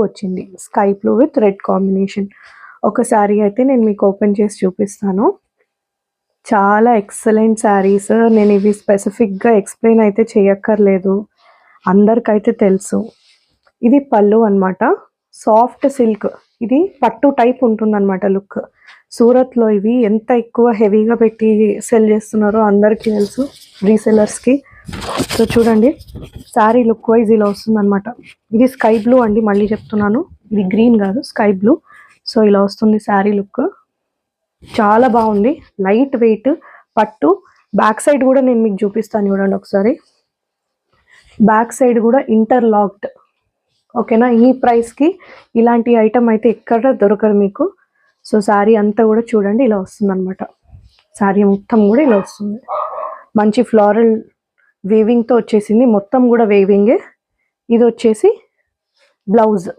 వచ్చింది, sky blue with red combination. ఒక శారీ అయితే నేను మీకు ఓపెన్ చేసి చూపిస్తాను. చాలా ఎక్సలెంట్ శారీస్. నేను ఇవి స్పెసిఫిక్గా ఎక్స్ప్లెయిన్ అయితే చేయక్కర్లేదు, అందరికైతే తెలుసు. ఇది పళ్ళు అనమాట, సాఫ్ట్ సిల్క్. ఇది పట్టు టైప్ ఉంటుందన్నమాట లుక్. సూరత్లో ఇవి ఎంత ఎక్కువ హెవీగా పెట్టి సెల్ చేస్తున్నారో అందరికీ తెలుసు, రీసెలర్స్కి. సో చూడండి, శారీ లుక్ వైజ్ ఇలా వస్తుందన్నమాట. ఇది స్కై బ్లూ అండి, మళ్ళీ చెప్తున్నాను, ఇది గ్రీన్ కాదు, స్కై బ్లూ. సో ఇలా వస్తుంది శారీ లుక్, చాలా బాగుంది. లైట్ వెయిట్ పట్టు. బ్యాక్ సైడ్ కూడా నేను మీకు చూపిస్తాను, చూడండి ఒకసారి. బ్యాక్ సైడ్ కూడా ఇంటర్లాక్డ్. ఓకేనా, ఈ ప్రైస్కి ఇలాంటి ఐటమ్ అయితే ఎక్కడ దొరకదు మీకు. సో శారీ అంతా కూడా చూడండి ఇలా వస్తుంది అనమాట. శారీ మొత్తం కూడా ఇలా వస్తుంది, మంచి ఫ్లోరల్ వేవింగ్తో వచ్చేసింది, మొత్తం కూడా వేవింగే. ఇది వచ్చేసి బ్లౌజ్.